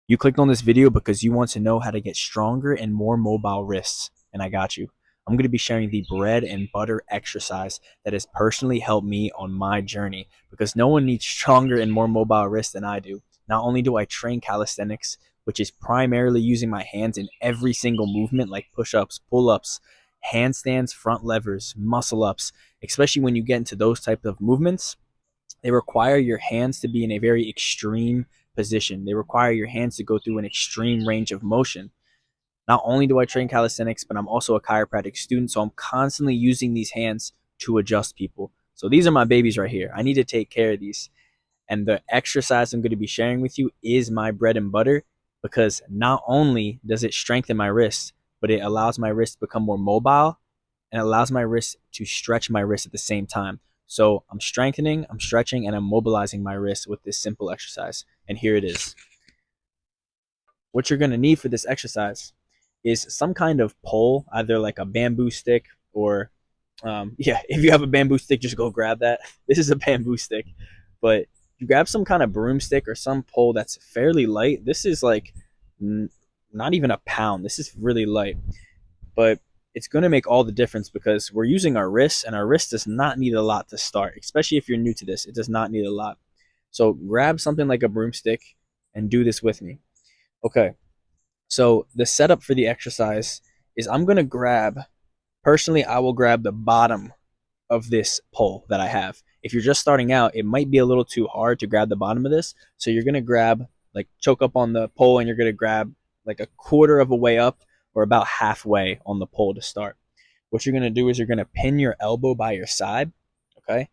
You clicked on this video because you want to know how to get stronger and more mobile wrists, and I got you. I'm going to be sharing the bread and butter exercise that has personally helped me on my journey because no one needs stronger and more mobile wrists than I do. Not only do I train calisthenics, which is primarily using my hands in every single movement like push-ups, pull-ups, handstands, front levers, muscle-ups, especially when you get into those type of movements, they require your hands to be in a very extreme position. They require your hands to go through an extreme range of motion. Not only do I train calisthenics, but I'm also a chiropractic student, so I'm constantly using these hands to adjust people. So these are my babies right here. I need to take care of these. And the exercise I'm going to be sharing with you is my bread and butter because not only does it strengthen my wrist, but it allows my wrist to become more mobile and allows my wrist to stretch my wrist at the same time. So I'm strengthening, I'm stretching, and I'm mobilizing my wrist with this simple exercise. And here it is. What you're going to need for this exercise is some kind of pole, either like a bamboo stick or, yeah, if you have a bamboo stick, just go grab that. This is a bamboo stick, but you grab some kind of broomstick or some pole that's fairly light. This is like not even a pound. This is really light, but it's going to make all the difference because we're using our wrists, and our wrist does not need a lot to start, especially if you're new to this. It does not need a lot. So grab something like a broomstick and do this with me. Okay, so the setup for the exercise is I'm going to grab, personally, I will grab the bottom of this pole that I have. If you're just starting out, it might be a little too hard to grab the bottom of this. So you're going to grab, like choke up on the pole, and you're going to grab like a quarter of a way up or about halfway on the pole to start. What you're going to do is you're going to pin your elbow by your side, okay?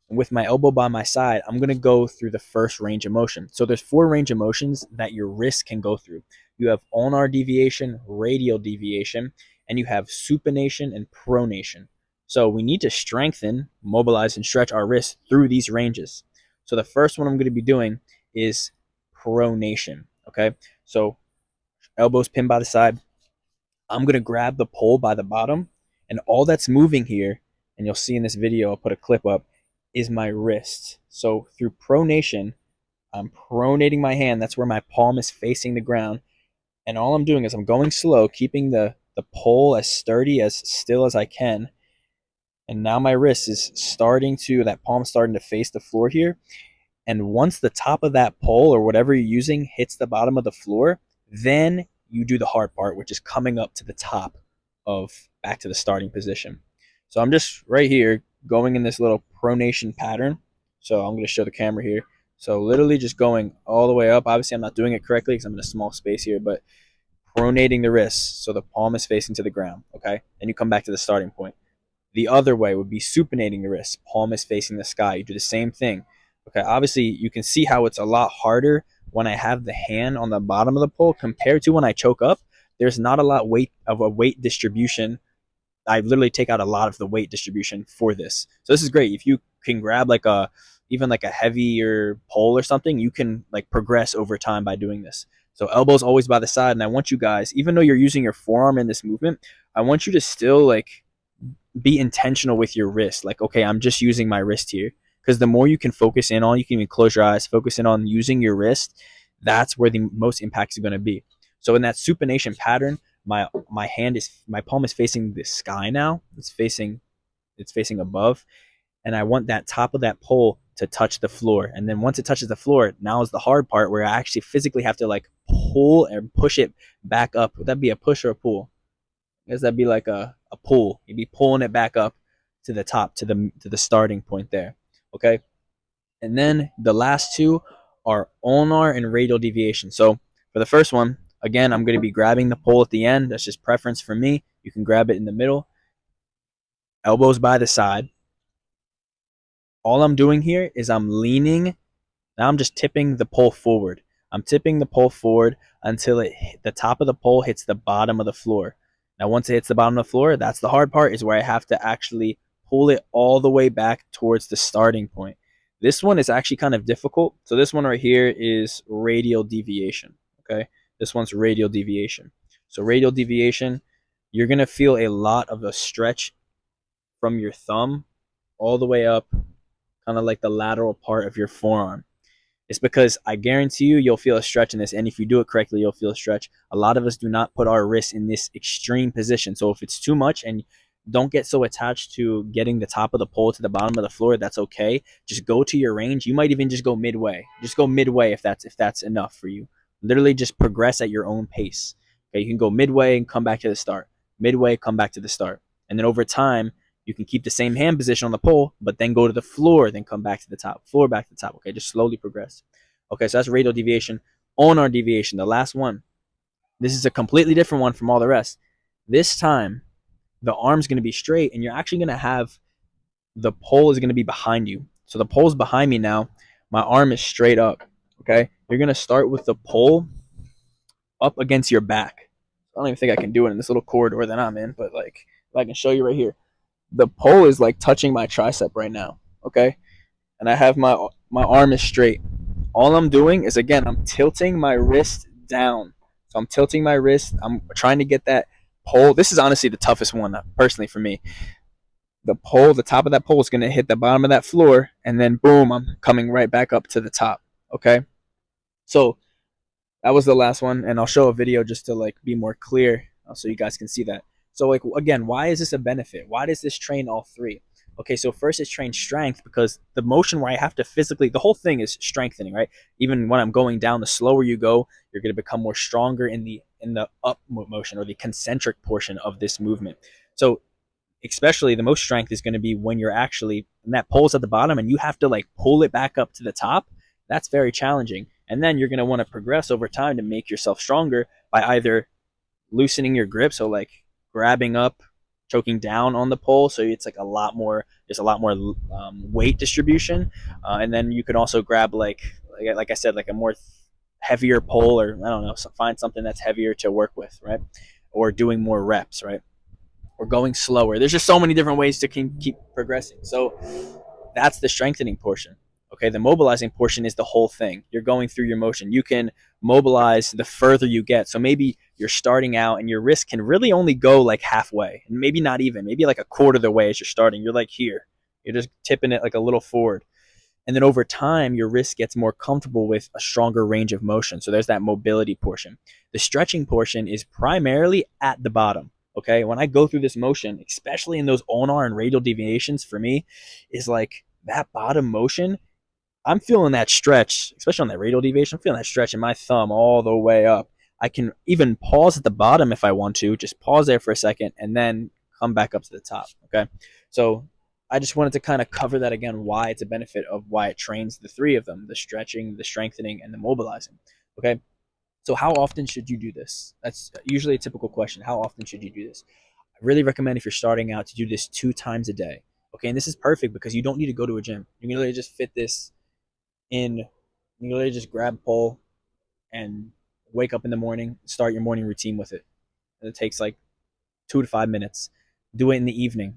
And with my elbow by my side, I'm going to go through the first range of motion. So there's 4 range of motions that your wrist can go through. You have ulnar deviation, radial deviation, and you have supination and pronation. So we need to strengthen, mobilize, and stretch our wrists through these ranges. So the first one I'm going to be doing is pronation, okay? So elbows pinned by the side. I'm going to grab the pole by the bottom, and all that's moving here, and you'll see in this video, I'll put a clip up, is my wrist. So through pronation, I'm pronating my hand. That's where my palm is facing the ground. And all I'm doing is I'm going slow, keeping the pole as sturdy, as still as I can. And now my wrist is starting to, that palm's starting to face the floor here. And once the top of that pole or whatever you're using hits the bottom of the floor, then you do the hard part, which is coming up to the top of back to the starting position. So I'm just right here going in this little pronation pattern. So I'm going to show the camera here. So literally just going all the way up. Obviously, I'm not doing it correctly because I'm in a small space here, but pronating the wrist so the palm is facing to the ground, okay? Then you come back to the starting point. The other way would be supinating the wrist. Palm is facing the sky. You do the same thing. Okay, obviously you can see how it's a lot harder when I have the hand on the bottom of the pole compared to when I choke up. There's not a lot of a weight distribution. I literally take out a lot of the weight distribution for this. So this is great. If you can grab like a even like a heavier pole or something, you can like progress over time by doing this. So elbows always by the side, and I want you guys, even though you're using your forearm in this movement, I want you to still like be intentional with your wrist. Like, okay, I'm just using my wrist here. Because the more you can focus in on, you can even close your eyes, focus in on using your wrist, that's where the most impact is going to be. So in that supination pattern, my palm is facing the sky now. It's facing above. And I want that top of that pole to touch the floor. And then once it touches the floor, now is the hard part where I actually physically have to like pull and push it back up. Would that be a push or a pull? I guess that'd be like a pull. You'd be pulling it back up to the top, to the starting point there. Okay. And then the last two are ulnar and radial deviation. So for the first one, again, I'm going to be grabbing the pole at the end. That's just preference for me. You can grab it in the middle, elbows by the side. All I'm doing here is I'm leaning. Now I'm just tipping the pole forward. I'm tipping the pole forward until the top of the pole hits the bottom of the floor. Now once it hits the bottom of the floor, that's the hard part, is where I have to actually pull it all the way back towards the starting point. This one is actually kind of difficult. So this one right here is radial deviation, okay? This one's radial deviation. So radial deviation, you're going to feel a lot of a stretch from your thumb all the way up, kind of like the lateral part of your forearm. It's because I guarantee you, you'll feel a stretch in this. And if you do it correctly, you'll feel a stretch. A lot of us do not put our wrists in this extreme position. So if it's too much, and don't get so attached to getting the top of the pole to the bottom of the floor, that's okay. Just go to your range. You might even just go midway. Just go midway if that's enough for you. Literally just progress at your own pace. Okay, you can go midway and come back to the start. Midway, come back to the start. And then over time, you can keep the same hand position on the pole, but then go to the floor, then come back to the top. Floor, back to the top. Okay, just slowly progress. Okay, so that's radial deviation. Ulnar deviation, the last one. This is a completely different one from all the rest. This time, the arm's going to be straight, and you're actually going to have the pole is going to be behind you. So the pole's behind me now. My arm is straight up. Okay, you're going to start with the pole up against your back. I don't even think I can do it in this little corridor that I'm in, but like if I can show you right here, the pole is like touching my tricep right now. Okay, and I have my arm is straight. All I'm doing is, again, I'm tilting my wrist down. So I'm tilting my wrist. I'm trying to get that pole. This is honestly the toughest one, personally, for me. The pole, the top of that pole is going to hit the bottom of that floor, and then boom, I'm coming right back up to the top. Okay, so that was the last one, and I'll show a video just to like be more clear, so you guys can see that. So like, again, why is this a benefit? Why does this train all three? Okay, so first it's trained strength, because the motion where I have to physically, the whole thing is strengthening, right? Even when I'm going down, the slower you go, you're going to become more stronger in the up motion, or the concentric portion of this movement. So especially the most strength is going to be when you're actually, and that pole's at the bottom and you have to like pull it back up to the top. That's very challenging. And then you're going to want to progress over time to make yourself stronger by either loosening your grip, so like grabbing up, choking down on the pole, so it's like a lot more, there's a lot more weight distribution, and then you can also grab like I said, like a more heavier pole, or I don't know, find something that's heavier to work with, right? Or doing more reps, right? Or going slower. There's just so many different ways to keep progressing. So that's the strengthening portion. Okay, the mobilizing portion is the whole thing. You're going through your motion. You can mobilize the further you get. So maybe you're starting out and your wrist can really only go like halfway, and maybe not even, maybe like a quarter of the way as you're starting. You're like here. You're just tipping it like a little forward. And then over time, your wrist gets more comfortable with a stronger range of motion. So there's that mobility portion. The stretching portion is primarily at the bottom. Okay, when I go through this motion, especially in those ulnar and radial deviations, for me, is like that bottom motion. I'm feeling that stretch, especially on that radial deviation. I'm feeling that stretch in my thumb all the way up. I can even pause at the bottom if I want to, just pause there for a second and then come back up to the top. Okay, so I just wanted to kind of cover that again, why it's a benefit of why it trains the three of them: the stretching, the strengthening, and the mobilizing. Okay, so how often should you do this? That's usually a typical question. How often should you do this? I really recommend, if you're starting out, to do this 2 times a day. Okay, and this is perfect because you don't need to go to a gym. You can literally just fit this in. You literally just grab a pole and wake up in the morning, start your morning routine with it. And it takes like 2 to 5 minutes. Do it in the evening.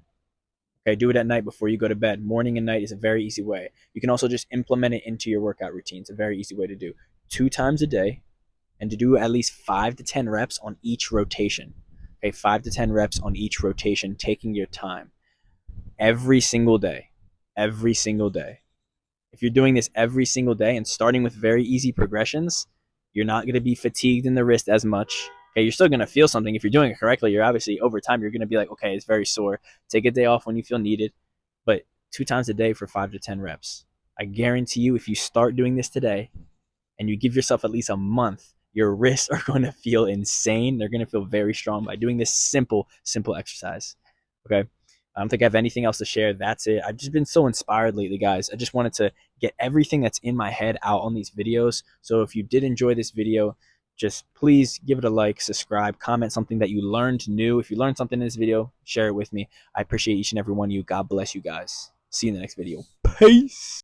Okay, do it at night before you go to bed. Morning and night is a very easy way. You can also just implement it into your workout routine. It's a very easy way to do. 2 times a day, and to do at least 5 to 10 reps on each rotation. Okay, 5 to 10 reps on each rotation, taking your time. Every single day. Every single day. If you're doing this every single day and starting with very easy progressions, you're not going to be fatigued in the wrist as much. Okay, you're still going to feel something. If you're doing it correctly, you're obviously, over time, you're going to be like, okay, it's very sore. Take a day off when you feel needed, but 2 times a day for 5 to 10 reps. I guarantee you, if you start doing this today and you give yourself at least a month, your wrists are going to feel insane. They're going to feel very strong by doing this simple exercise. Okay, I don't think I have anything else to share. That's it. I've just been so inspired lately, guys. I just wanted to get everything that's in my head out on these videos. So if you did enjoy this video, just please give it a like, subscribe, comment something that you learned new. If you learned something in this video, share it with me. I appreciate each and every one of you. God bless you guys. See you in the next video. Peace.